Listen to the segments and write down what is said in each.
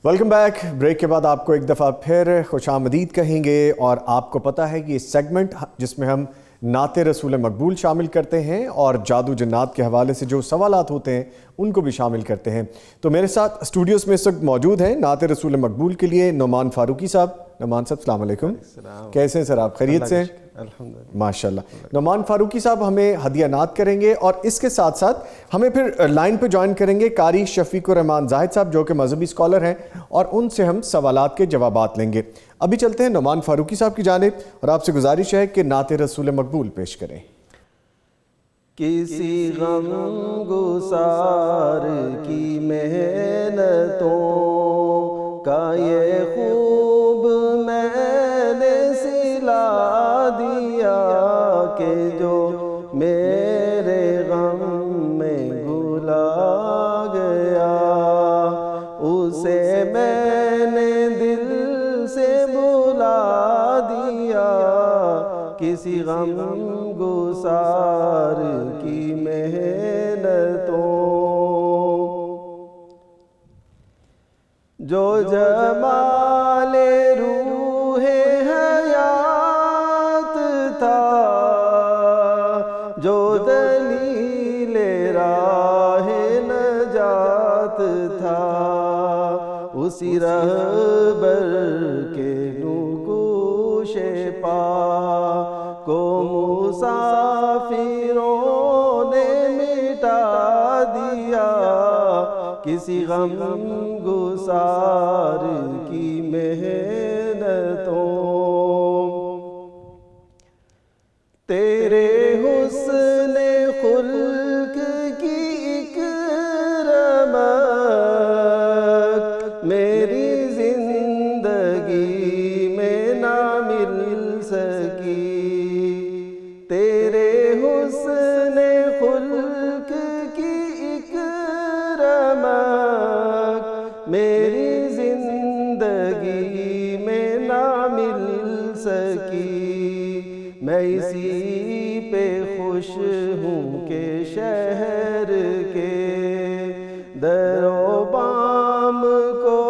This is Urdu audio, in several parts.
Welcome back. بریک کے بعد آپ کو ایک دفعہ پھر خوش آمدید کہیں گے. اور آپ کو پتہ ہے کہ یہ سیگمنٹ جس میں ہم نعت رسول مقبول شامل کرتے ہیں اور جادو جنات کے حوالے سے جو سوالات ہوتے ہیں ان کو بھی شامل کرتے ہیں. تو میرے ساتھ اسٹوڈیوز میں اس وقت موجود ہیں نعت رسول مقبول کے لیے نعمان فاروقی صاحب. نعمان صاحب السلام علیکم. کیسے ہیں سر آپ؟ خیریت سے؟ ماشاء اللہ. نعمان فاروقی صاحب ہمیں ہدیہ نعت کریں گے اور اس کے ساتھ ساتھ ہمیں پھر لائن پہ جوائن کریں گے قاری شفیق الرحمان زاہد صاحب جو کہ مذہبی اسکالر ہیں اور ان سے ہم سوالات کے جوابات لیں گے. ابھی چلتے ہیں نعمان فاروقی صاحب کی جانب اور آپ سے گزارش ہے کہ نعت رسول مقبول پیش کریں. کسی غم گسار کی محنتوں کا یہ خوب میں نے سلا دیا کہ جو میرے غم میں بھلا گیا اسے میں نے دل سے بھلا دیا. کسی غم گسار کی محنتوں جو جمال روح حیات تھا جو دلیل راہ نجات تھا اسی رہبر کے نگوش پا کو مسافروں نے مٹا دیا. کسی غم گسار کی محنتوں تیرے حسن خلق کی ایک رمق میری زندگی میں نہ مل سکی. تیرے حسن خلق کی ایک رمق میری زندگی میں نہ مل سکی. میں اسی پہ خوش ہوں کہ شہر کے در و بام کو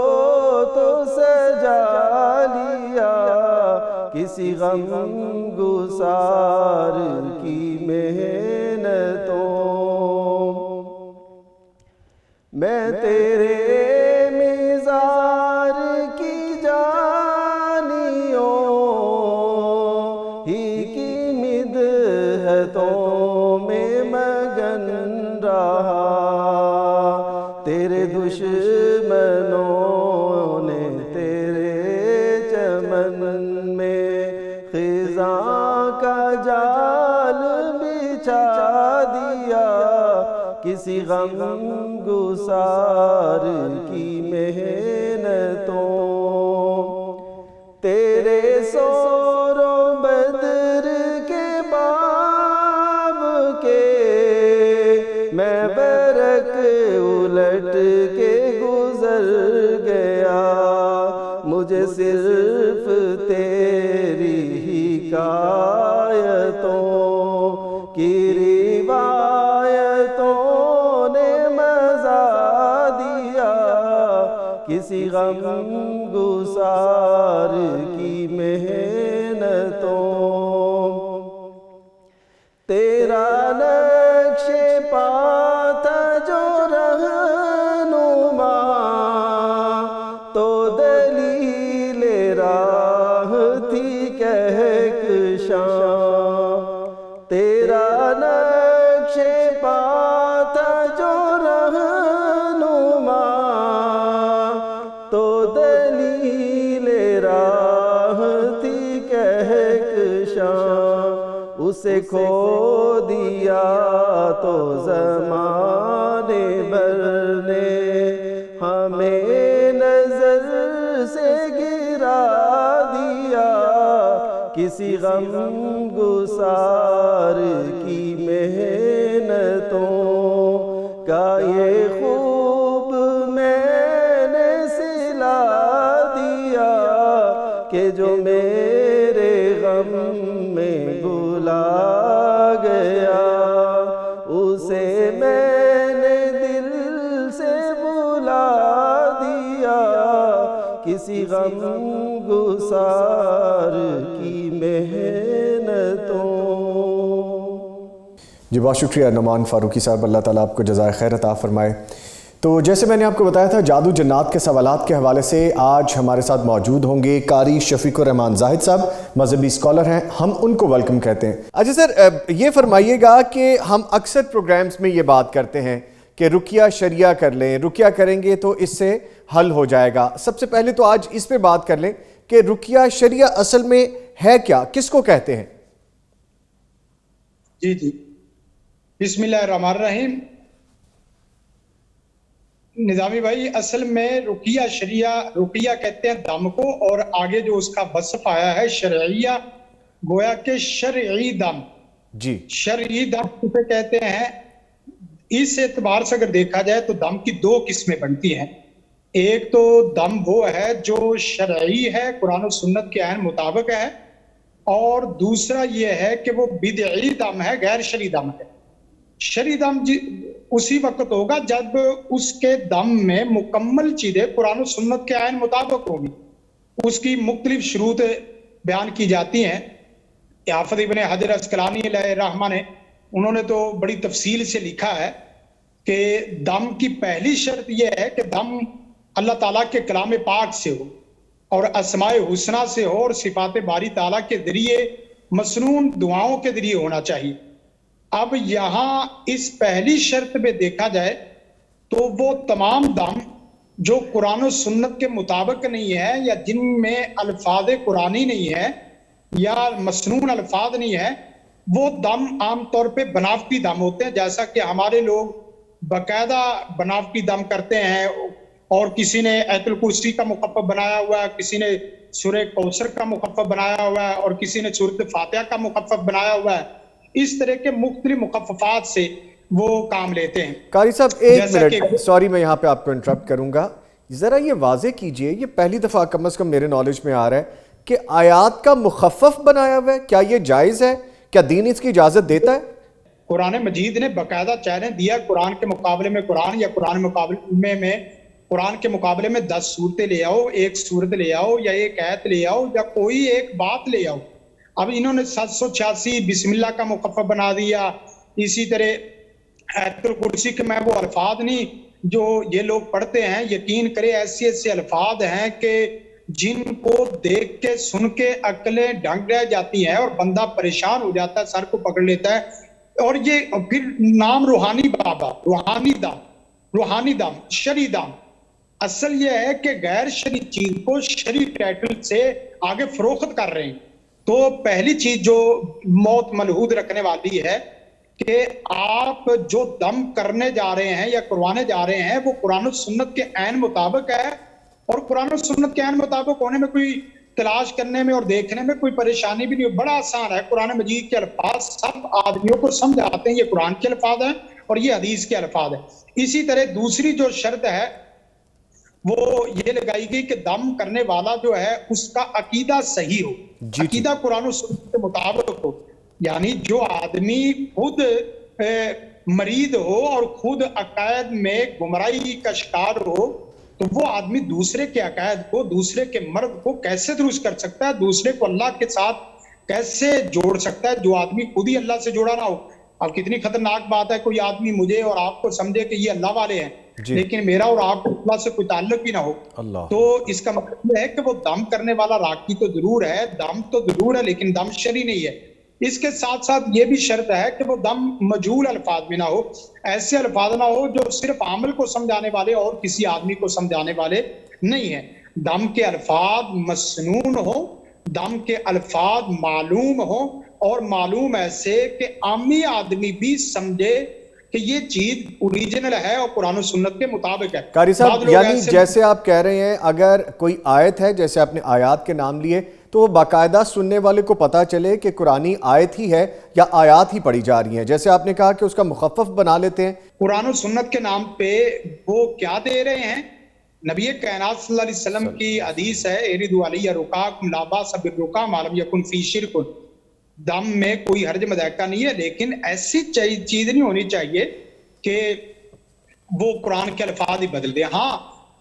تو سجا لیا. کسی غم گسار کی محنتوں میں تیرے مزار کی جانیوں ہی کی مدحتوں میں مگن رہا. تیرے دشمنوں نے تیرے چمن میں خزاں کا جال بچھا دیا. کسی غم گسار کی محنتوں تیرے سور و بدر کے باب کے میں برق الٹ کے گزر گیا. مجھے صرف تیری حکایتوں کی روایتوں نے مزہ دیا. کسی غم گسار کی محنتوں تیرا نقش پا تھا جو رہنما تو دلیل راہ تھی کہکشاں. تیرا نقش پا تھا جو رہنما تو دلیل راہ تھی کہکشاں. اسے کھو دیا تو زمانے بھر نے ہمیں نظر سے گرا دیا. کسی غم گسار کی محنتوں کا یہ خوب میں نے سلا دیا کہ جو میرے غم میں بھلا گیا اسے میں نے دل سے بلا دیا. کسی غم گسار کی محنتوں. جی بہت شکریہ نعمان فاروقی صاحب، اللہ تعالیٰ آپ کو جزائے خیر عطا فرمائے. تو جیسے میں نے آپ کو بتایا تھا، جادو جنات کے سوالات کے حوالے سے آج ہمارے ساتھ موجود ہوں گے قاری شفیق الرحمان زاہد صاحب، مذہبی اسکالر ہیں، ہم ان کو ویلکم کہتے ہیں. اچھا سر، یہ فرمائیے گا کہ ہم اکثر پروگرامز میں یہ بات کرتے ہیں کہ رقیہ شریعہ کر لیں، رقیہ کریں گے تو اس سے حل ہو جائے گا. سب سے پہلے تو آج اس پہ بات کر لیں کہ رقیہ شریعہ اصل میں ہے کیا، کس کو کہتے ہیں؟ جی بسم اللہ الرحمن الرحیم. نظامی بھائی، اصل میں رقیہ شریعہ، رقیہ کہتے ہیں دم کو، اور آگے جو اس کا وصف آیا ہے شرعیہ، گویا کہ شرعی دم. جی شرعی دم اسے کہتے ہیں. اس اعتبار سے اگر دیکھا جائے تو دم کی دو قسمیں بنتی ہیں. ایک تو دم وہ ہے جو شرعی ہے، قرآن و سنت کے عین مطابق ہے، اور دوسرا یہ ہے کہ وہ بدعی دم ہے، غیر شرعی دم ہے. شرعی دم اسی وقت ہوگا جب اس کے دم میں مکمل چیزیں قرآن و سنت کے عین مطابق ہوگی. اس کی مختلف شروط بیان کی جاتی ہیں. حافظ ابن حجر عسقلانی علیہ الرحمہ نے، انہوں نے تو بڑی تفصیل سے لکھا ہے کہ دم کی پہلی شرط یہ ہے کہ دم اللہ تعالیٰ کے کلام پاک سے ہو اور اسماء حسنہ سے ہو اور صفات باری تعالیٰ کے ذریعے مسنون دعاؤں کے ذریعے ہونا چاہیے. اب یہاں اس پہلی شرط میں دیکھا جائے تو وہ تمام دم جو قرآن و سنت کے مطابق نہیں ہے، یا جن میں الفاظ قرآنی نہیں ہے یا مسنون الفاظ نہیں ہے، وہ دم عام طور پہ بناوٹی دم ہوتے ہیں. جیسا کہ ہمارے لوگ باقاعدہ بناوٹی دم کرتے ہیں، اور کسی نے آیت الکرسی کا مخفف بنایا ہوا ہے، کسی نے سورہ کوثر کا مخفف بنایا ہوا ہے، اور کسی نے سورۃ فاتحہ کا مخفف بنایا ہوا ہے. اس طرح کے مختلف مخففات سے وہ کام لیتے ہیں. قاری صاحب ایک منٹ، سوری میں یہاں پہ آپ کو انٹرپٹ کروں گا. ذرا یہ واضح کیجئے، یہ پہلی دفعہ کم از کم میرے نالج میں آ رہا ہے کہ آیات کا مخفف بنایا ہوا ہے. کیا یہ جائز ہے؟ کیا دین اس کی اجازت دیتا ہے؟ قرآن مجید نے باقاعدہ چیلنج دیا، قرآن کے مقابلے میں قرآن، یا قرآن کے مقابلے میں 10 صورتیں لے آؤ، ایک صورت لے آؤ، یا ایک آیت لے آؤ، یا کوئی ایک بات لے آؤ. اب انہوں نے 786 بسم اللہ کا مخفف بنا دیا. اسی طرح آیت الکرسی کے میں وہ الفاظ نہیں جو یہ لوگ پڑھتے ہیں، یقین کرے ایسے ایسے الفاظ ہیں کہ جن کو دیکھ کے سن کے عقلیں ڈھنگ رہ جاتی ہیں اور بندہ پریشان ہو جاتا ہے، سر کو پکڑ لیتا ہے. اور یہ پھر نام روحانی بابا، روحانی دم، شرعی دم. اصل یہ ہے کہ غیر شرعی چیز کو شرعی ٹائٹل سے آگے فروخت کر رہے ہیں. تو پہلی چیز جو موت ملحود رکھنے والی ہے کہ آپ جو دم کرنے جا رہے ہیں یا کروانے جا رہے ہیں وہ قرآن و سنت کے عین مطابق ہے. اور قرآن و سنت کے عین مطابق ہونے میں کوئی تلاش کرنے میں اور دیکھنے میں کوئی پریشانی بھی نہیں، بڑا آسان ہے. قرآن مجید کے الفاظ سب آدمیوں کو سمجھ آتے ہیں، یہ قرآن کے الفاظ ہیں اور یہ حدیث کے الفاظ ہیں. اسی طرح دوسری جو شرط ہے وہ یہ لگائی گئی کہ دم کرنے والا جو ہے اس کا عقیدہ صحیح ہو، عقیدہ قرآن و سنت کے مطابق ہو. یعنی جو آدمی خود مرید ہو اور خود عقائد میں گمراہی کا شکار ہو، تو وہ آدمی دوسرے کے عقائد کو، دوسرے کے مرد کو کیسے درست کر سکتا ہے، دوسرے کو اللہ کے ساتھ کیسے جوڑ سکتا ہے جو آدمی خود ہی اللہ سے جوڑا نہ ہو. اب کتنی خطرناک بات ہے کوئی آدمی مجھے اور آپ کو سمجھے کہ یہ اللہ والے ہیں لیکن میرا اور آپ کو اللہ سے کوئی تعلق بھی نہ ہو. تو اس کا مطلب ہے کہ وہ دم کرنے والا راقی تو ضرور ہے، دم تو ضرور ہے، لیکن دم شرعی نہیں ہے. اس کے ساتھ ساتھ یہ بھی شرط ہے کہ وہ دم مجہول الفاظ میں نہ ہو، ایسے الفاظ نہ ہو جو صرف عامل کو سمجھانے والے اور کسی آدمی کو سمجھانے والے نہیں ہیں. دم کے الفاظ مسنون ہو، دم کے الفاظ معلوم ہو، اور معلوم ایسے کہ عامی آدمی بھی سمجھے کہ یہ چیز اوریجنل ہے اور قرآن و سنت کے مطابق ہے. قاری صاحب یعنی جیسے آپ کہہ رہے ہیں اگر کوئی آیت ہے، جیسے آپ نے آیات کے نام لیے، تو وہ باقاعدہ سننے والے کو پتا چلے کہ قرآنی آیت ہی ہے یا آیات ہی پڑھی جا رہی ہیں. جیسے آپ نے کہا کہ اس کا مخفف بنا لیتے ہیں. قرآن و سنت کے نام پہ وہ کیا دے رہے ہیں؟ نبی کائنات صلی اللہ علیہ وسلم کی حدیث ہے، اردو علی رکاکم لا باس بالرقا ما لم یکن فی شرک. دم میں کوئی حرج مذائقہ نہیں ہے، لیکن ایسی چیز نہیں ہونی چاہیے کہ وہ قرآن کے الفاظ ہی بدل دے. ہاں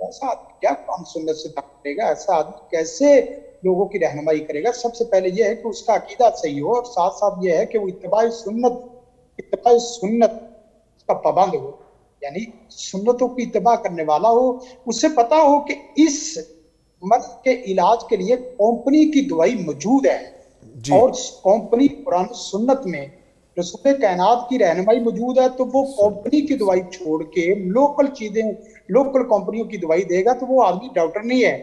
ایسا آدمی کیا قرآن سنت سے دعوت کرے گا؟ ایسا آدمی کیسے لوگوں کی رہنمائی کرے گا؟ سب سے پہلے یہ ہے کہ اس کا عقیدہ صحیح ہو، اور ساتھ ساتھ یہ ہے کہ وہ اتباع سنت کا پابند ہو، یعنی سنتوں کی اتباع کرنے والا ہو، اسے پتا ہو کہ اس مرض کے علاج کے لیے کمپنی کی دوائی موجود ہے، اور کمپنی قرآن سنت میں رسول کائنات کی رہنمائی موجود ہے، تو وہ کمپنی کی دوائی چھوڑ کے لوکل کمپنیوں کی دوائی دے گا تو وہ آدمی ڈاکٹر نہیں ہے۔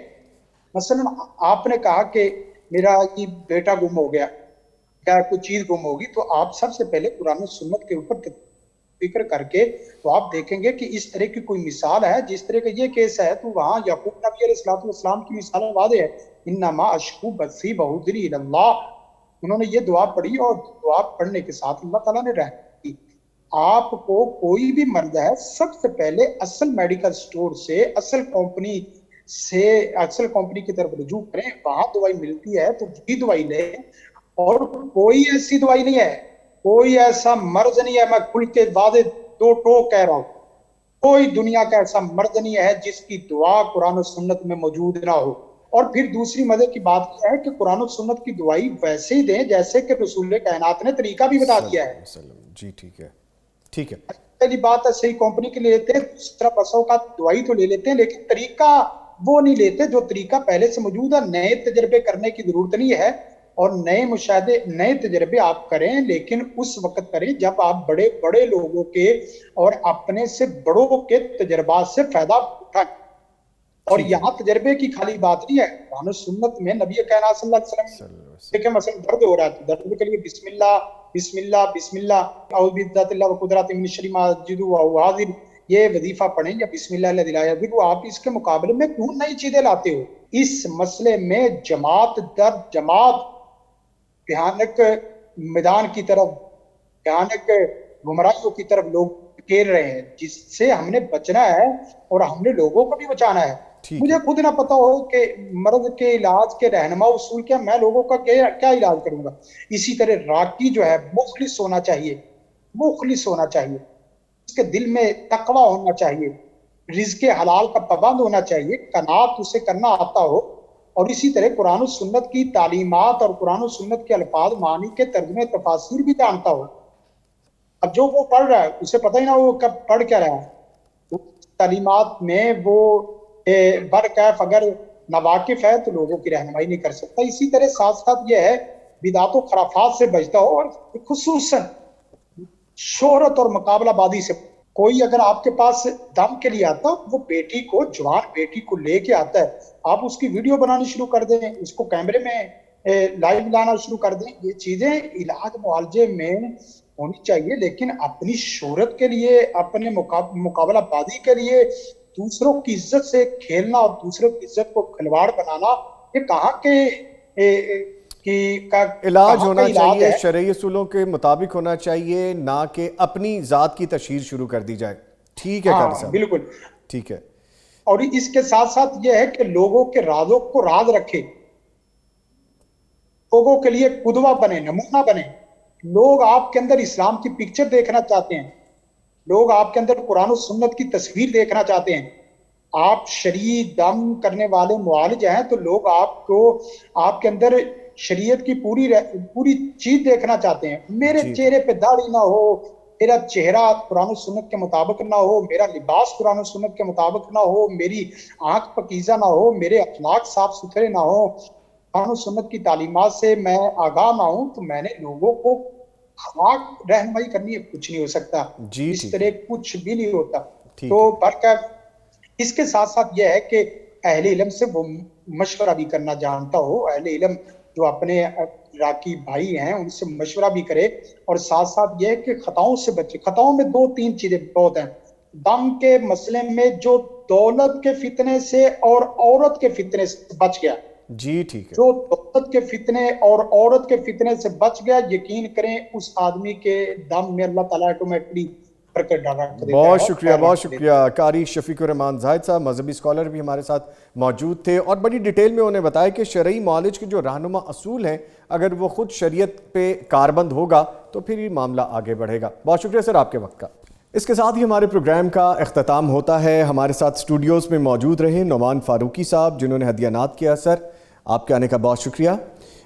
مثلا آپ نے کہا کہ میرا یہ بیٹا گم ہو گیا یا کوئی چیز گم ہوگی، تو آپ سب سے پہلے قرآن و سنت کے اوپر فکر کر کے تو آپ دیکھیں گے کہ اس طرح کی کوئی مثال ہے، جس طرح کا یہ کیس ہے تو وہاں یعقوب نبی علیہ الصلوۃ والسلام کی مثال واضح ہے، انما اشکو بثی بہدری الی اللہ، انہوں نے یہ دعا پڑھی اور دعا پڑھنے کے ساتھ اللہ تعالیٰ نے رحمت کی۔ آپ کو کوئی بھی مرض ہے، سب سے پہلے اصل میڈیکل سٹور سے اصل کمپنی کی طرف رجوع کریں، وہاں دوائی ملتی ہے تو وہی دوائی لیں، اور کوئی ایسی دوائی نہیں ہے، کوئی ایسا مرض نہیں ہے، میں کھل کے واضح دو ٹوک کہہ رہا ہوں، کوئی دنیا کا ایسا مرض نہیں ہے جس کی دعا قرآن و سنت میں موجود نہ ہو۔ اور پھر دوسری مزے کی بات یہ ہے کہ قرآن و سنت کی دوائی ویسے ہی دیں جیسے کہ رسول کائنات نے طریقہ بھی بتا دیا ہے۔ جی ٹھیک ہے، ٹھیک ہے، پہلی بات ہے صحیح کمپنی کے لیتے ہیں، دوسرا بسوں کا دوائی تو لے لیتے ہیں لیکن طریقہ وہ نہیں لیتے جو طریقہ پہلے سے موجود ہے۔ نئے تجربے کرنے کی ضرورت نہیں ہے، اور نئے مشاہدے نئے تجربے آپ کریں، لیکن اس وقت کریں جب آپ بڑے بڑے لوگوں کے اور اپنے سے بڑوں کے تجربات سے فائدہ اٹھائیں۔ اور یہاں تجربے کی خالی بات نہیں ہے، قرآن و سنت میں نبی کائنات صلی اللہ علیہ وسلم دیکھیں مثلا درد ہو رہا ہے تو درد کے لیے بسم اللہ بسم اللہ بسم اللہ اعوذ بذات اللہ وقدرات من شر ما اجد وهو حاضر، یہ وظیفہ پڑھیں یا بسم اللہ الذی لا یضر۔ آپ اس کے مقابلے میں کیوں نئی چیزیں لاتے ہو؟ اس مسئلے میں جماعت در جماعت بھیانک میدان کی طرف، بھیانک گمراہیوں کی طرف لوگ گھیر رہے ہیں، جس سے ہم نے بچنا ہے اور ہم نے لوگوں کو بھی بچانا ہے۔ مجھے خود نہ پتا ہو کہ مرض کے علاج کے رہنما اصول کیا، میں لوگوں کا کیا علاج کروں گا؟ اسی طرح راقی جو ہے مخلص ہونا چاہیے، مخلص ہونا چاہیے، اس کے دل میں تقوی ہونا چاہیے، رزق حلال کا پابند ہونا چاہیے، قناعت اسے کرنا آتا ہو، اور اسی طرح قرآن و سنت کی تعلیمات اور قرآن و سنت کے الفاظ معنی کے ترجمے تفاسیر بھی جانتا ہو۔ اب جو وہ پڑھ رہا ہے اسے پتہ ہی نہ وہ کب پڑھ کیا رہا ہے، تعلیمات میں وہ برکیف اگر ناواقف ہے تو لوگوں کی رہنمائی نہیں کر سکتا۔ اسی طرح ساتھ ساتھ یہ ہے بدعات و خرافات سے بچتا ہو، اور خصوصاً شہرت اور مقابلہ بازی سے۔ کوئی اگر آپ کے پاس دم کے لیے آتا وہ بیٹی کو، جوان بیٹی کو لے کے آتا ہے، آپ اس کی ویڈیو بنانی شروع کر دیں، اس کو کیمرے میں لائیو لانا شروع کر دیں، یہ چیزیں علاج معالجے میں ہونی چاہیے، لیکن اپنی شہرت کے لیے، اپنے مقابلہ بازی کے لیے دوسروں کی عزت سے کھیلنا اور دوسروں کی عزت کو کھلواڑ بنانا، یہ کہاں کے علاج ہونا چاہیے، شرعی اصولوں کے مطابق ہونا چاہیے، نہ کہ اپنی ذات کی تشہیر شروع کر دی جائے۔ ٹھیک ہے قاری صاحب، بالکل ٹھیک ہے۔ اور اس کے ساتھ ساتھ یہ ہے کہ لوگوں کے رازوں کو راز رکھے، لوگوں کے لیے قدوہ بنے، نمونہ بنے۔ لوگ آپ کے اندر اسلام کی پکچر دیکھنا چاہتے ہیں، لوگ آپ کے اندر قرآن و سنت کی تصویر دیکھنا چاہتے ہیں۔ آپ شرعی دم کرنے والے معالج ہیں تو لوگ آپ کے اندر شریعت کی پوری چیز دیکھنا چاہتے ہیں۔ میرے چہرے پہ داڑھی نہ ہو، میرا چہرہ قرآن و سنت کے مطابق نہ ہو، میرا لباس قرآن و سنت کے مطابق نہ ہو، میری آنکھ پاکیزہ نہ ہو، میرے اخلاق صاف ستھرے نہ ہو، قرآن و سنت کی تعلیمات سے میں آگاہ نہ ہوں، تو میں نے لوگوں کو خاک رہنمائی کرنی ہے، کچھ نہیں ہو سکتا، اس طرح کچھ بھی نہیں ہوتا۔ تو اس کے ساتھ ساتھ یہ ہے کہ اہل علم سے وہ مشورہ بھی کرنا جانتا ہو، اہل علم جو اپنے راقی بھائی ہیں ان سے مشورہ بھی کرے، اور ساتھ ساتھ یہ ہے کہ خطاؤں سے بچے۔ خطاؤں میں دو تین چیزیں بہت ہیں۔ دم کے مسئلے میں جو دولت کے فتنے سے اور عورت کے فتنے سے بچ گیا، جی ٹھیک ہے، جو دولت کے فتنے اور عورت کے فتنے سے بچ گیا، یقین کریں اس آدمی کے دم میں اللہ تعالیٰ آٹومیٹکلی برکت ڈالا دیتا ہے۔ بہت شکریہ، بہت شکریہ قاری شفیق الرحمان زاہد صاحب، مذہبی اسکالر بھی ہمارے ساتھ موجود تھے، اور بڑی ڈیٹیل میں انہیں بتایا کہ شرعی معالج کے جو رہنما اصول ہیں اگر وہ خود شریعت پہ کاربند ہوگا تو پھر یہ معاملہ آگے بڑھے گا۔ بہت شکریہ سر آپ کے وقت کا۔ اس کے ساتھ ہی ہمارے پروگرام کا اختتام ہوتا ہے. ہمارے ساتھ اسٹوڈیوز میں موجود رہے نعمان فاروقی صاحب جنہوں نے ہدیانات کیا. سر آپ کے آنے کا بہت شکریہ.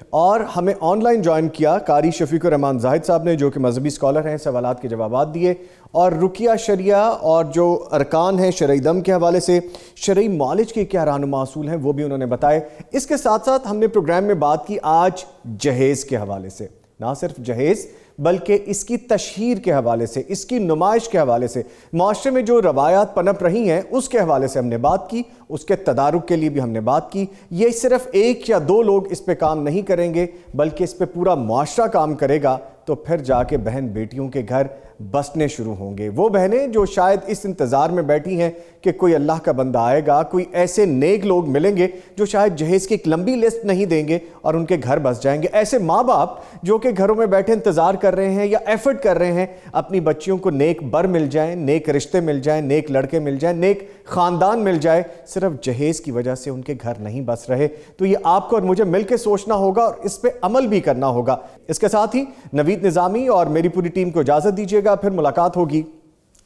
اور ہمیں آن لائن جوائن کیا قاری شفیق الرحمان زاہد صاحب نے جو کہ مذہبی اسکالر ہیں, سوالات کے جوابات دیے اور رقیہ شریعہ اور جو ارکان ہیں شرعی دم کے حوالے سے, شرعی معالج کے کیا رہنما اصول ہیں وہ بھی انہوں نے بتائے. اس کے ساتھ ساتھ ہم نے پروگرام میں بات کی آج جہیز کے حوالے سے, نہ صرف جہیز بلکہ اس کی تشہیر کے حوالے سے, اس کی نمائش کے حوالے سے, معاشرے میں جو روایات پنپ رہی ہیں اس کے حوالے سے ہم نے بات کی, اس کے تدارک کے لیے بھی ہم نے بات کی. یہ صرف ایک یا دو لوگ اس پہ کام نہیں کریں گے بلکہ اس پہ پورا معاشرہ کام کرے گا تو پھر جا کے بہن بیٹیوں کے گھر بسنے شروع ہوں گے. وہ بہنیں جو شاید اس انتظار میں بیٹھی ہیں کہ کوئی اللہ کا بندہ آئے گا, کوئی ایسے نیک لوگ ملیں گے جو شاید جہیز کی ایک لمبی لسٹ نہیں دیں گے اور ان کے گھر بس جائیں گے. ایسے ماں باپ جو کہ گھروں میں بیٹھے انتظار کر رہے ہیں یا ایفرٹ کر رہے ہیں اپنی بچیوں کو نیک بر مل جائیں, نیک رشتے مل جائیں, نیک لڑکے مل جائیں, نیک خاندان مل جائے, صرف جہیز کی وجہ سے ان کے گھر نہیں بس رہے. تو یہ آپ کو اور مجھے مل کے سوچنا ہوگا اور اس پہ عمل بھی کرنا ہوگا. اس کے ساتھ ہی نوید نظامی اور میری پوری ٹیم کو اجازت دیجیے گا, پھر ملاقات ہوگی.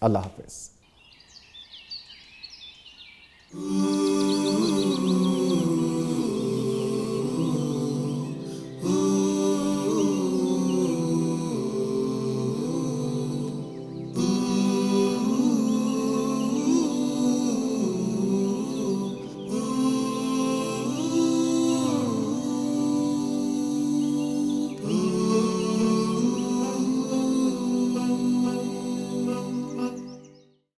اللہ حافظ.